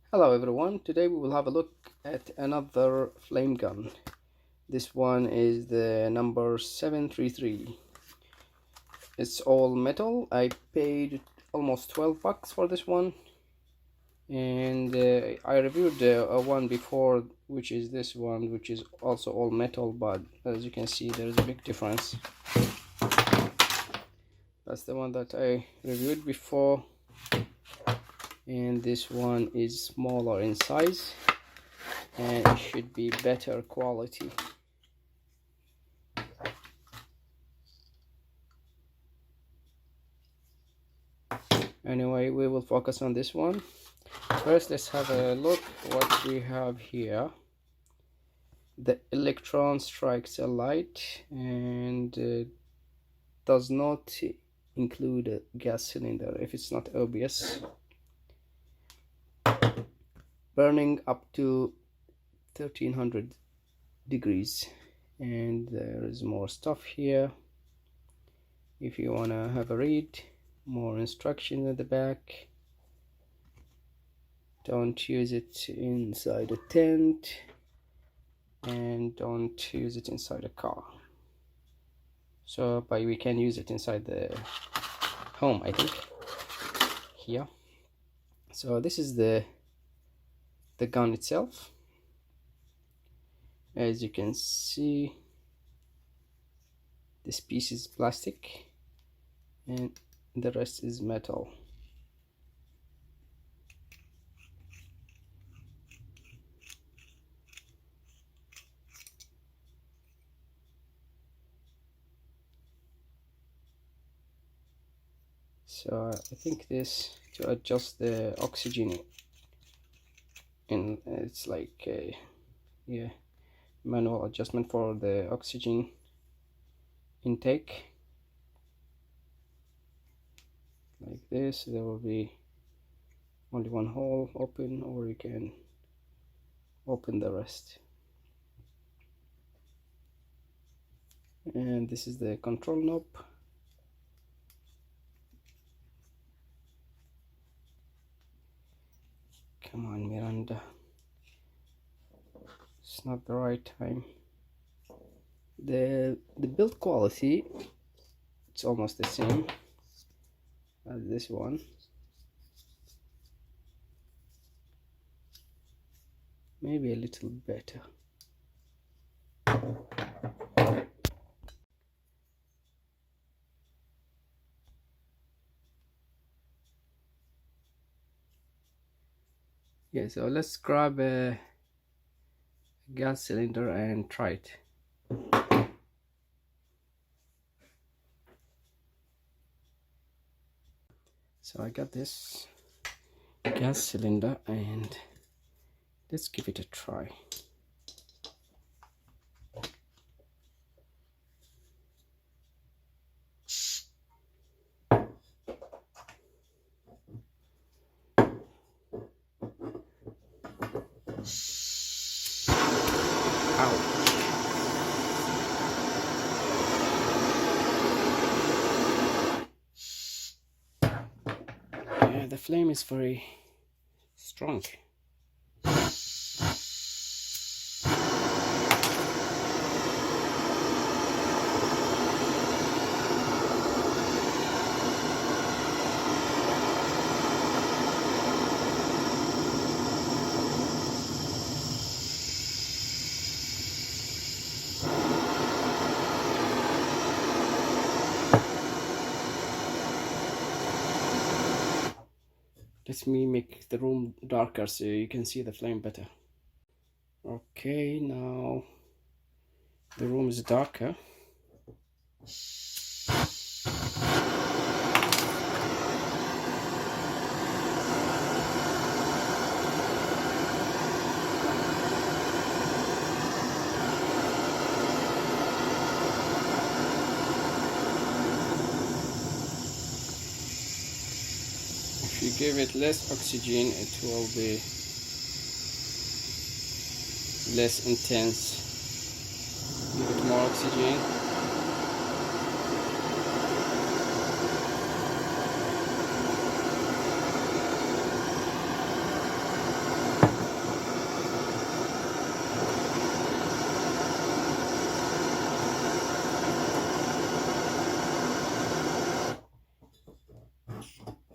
Hello everyone, today we will have a look at another flame gun. This one is the number 733. It's all metal. I paid almost 12 bucks for this one, and I reviewed one before, which is this one, which is also all metal, but as you can see there is a big difference. That's the one that I reviewed before, and this one is smaller in size and it should be better quality. Anyway, we will focus on this one. First, let's have a look what we have here. The electron strikes a light and does not include a gas cylinder if it's not obvious. Burning up to 1300 degrees, and there is more stuff here if you want to have a read. More instructions at the back. Don't use it inside a tent, and don't use it inside a car. But we can use it inside the home, I think, here. So this is the gun itself. As you can see, this piece is plastic and the rest is metal. So I think this to adjust the oxygen, and it's like a manual adjustment for the oxygen intake. Like this, there will be only one hole open, or you can open the rest. And this is the control knob. Come on, Miranda, it's not the right time. The build quality, it's almost the same as this one. Maybe a little better. Yeah, so let's grab a gas cylinder and try it. So I got this gas cylinder and let's give it a try. Yeah, the flame is very strong. Let me make the room darker so you can see the flame better. Okay, now the room is darker. If you give it less oxygen, it will be less intense. Give it more oxygen.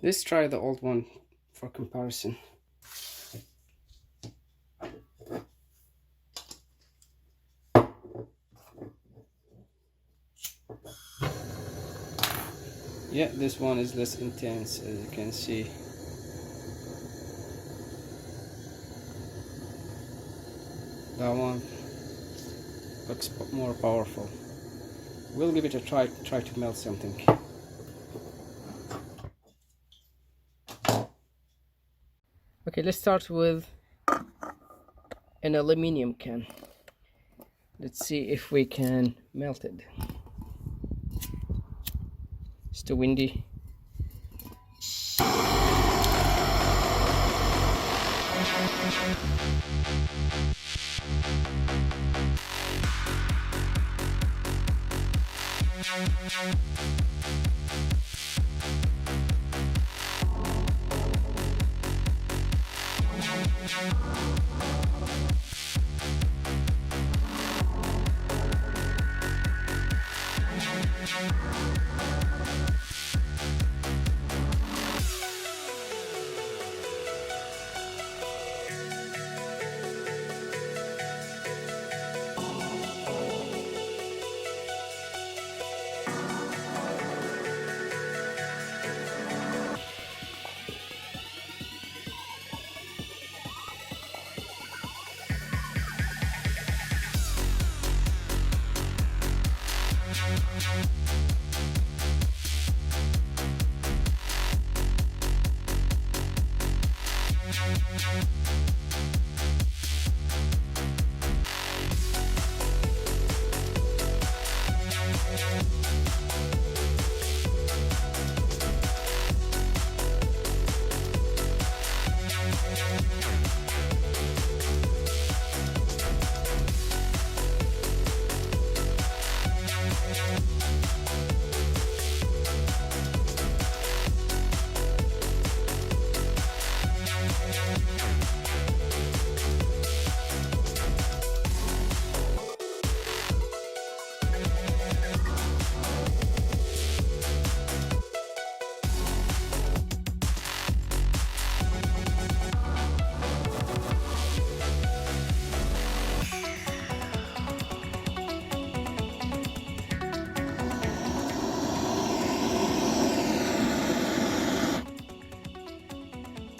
Let's try the old one for comparison. Yeah, this one is less intense, as you can see. That one looks more powerful. We'll give it a try to melt something. Okay, let's start with an aluminium can. Let's see if we can melt it. It's too windy.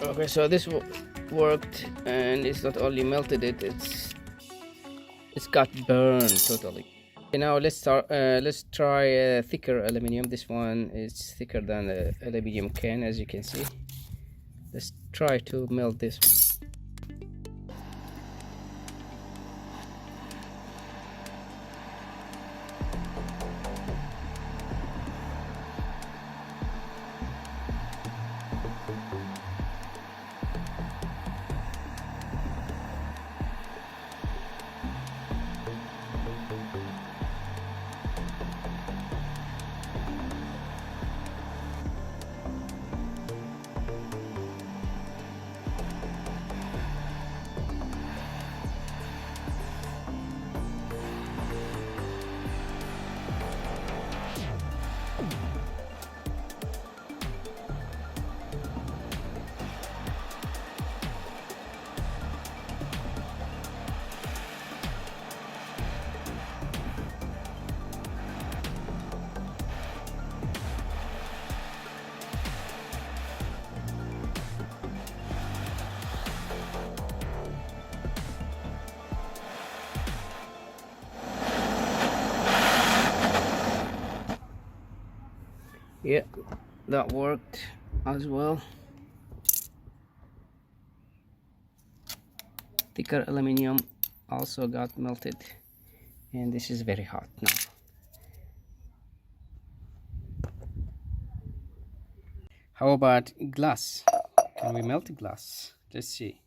Okay, so this worked, and it's not only melted it, it's got burned totally. Okay, now let's try thicker aluminium. This one is thicker than the aluminium can, as you can see. Let's try to melt this one. Yeah, that worked as well. Thicker aluminium also got melted, and this is very hot now. How about glass? Can we melt glass? Let's see.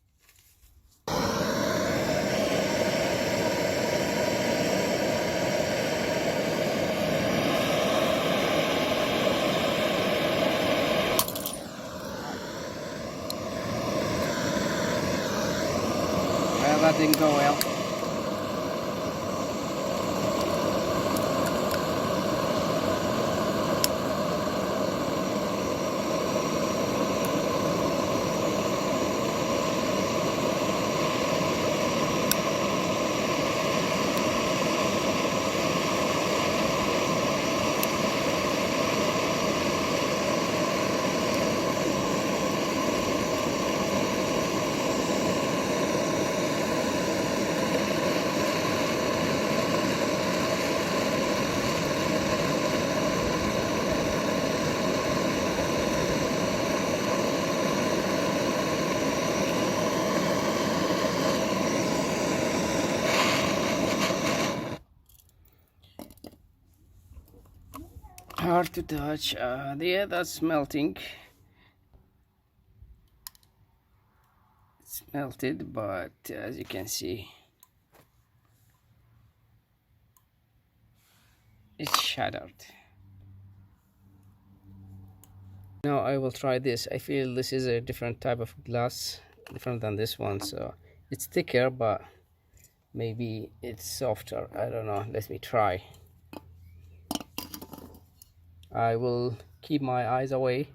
Well, that didn't go well. hard to touch. Yeah, that's melting. It's melted, but as you can see, it's shattered. Now I will try this. I feel this is a different type of glass, different than this one, so it's thicker, but maybe it's softer. I don't know. Let me try. I will keep my eyes away.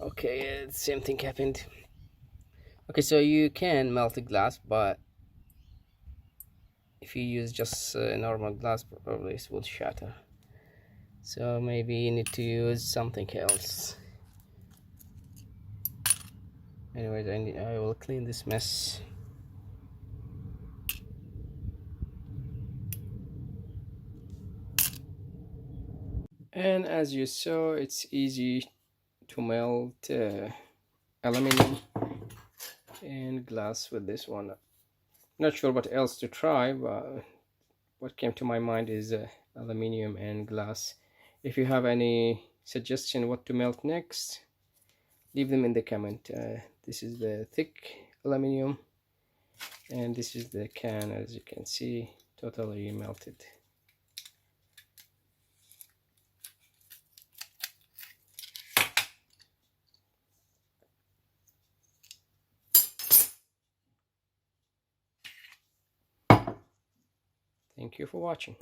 Okay, same thing happened. Okay, so you can melt the glass, but if you use just normal glass, probably it will shatter. So maybe you need to use something else. Anyways, I will clean this mess. And as you saw, it's easy to melt aluminum and glass with this one. Not sure what else to try, but what came to my mind is aluminium and glass. If you have any suggestion what to melt next, leave them in the comment. This is the thick aluminium, and this is the can, as you can see, totally melted. Thank you for watching.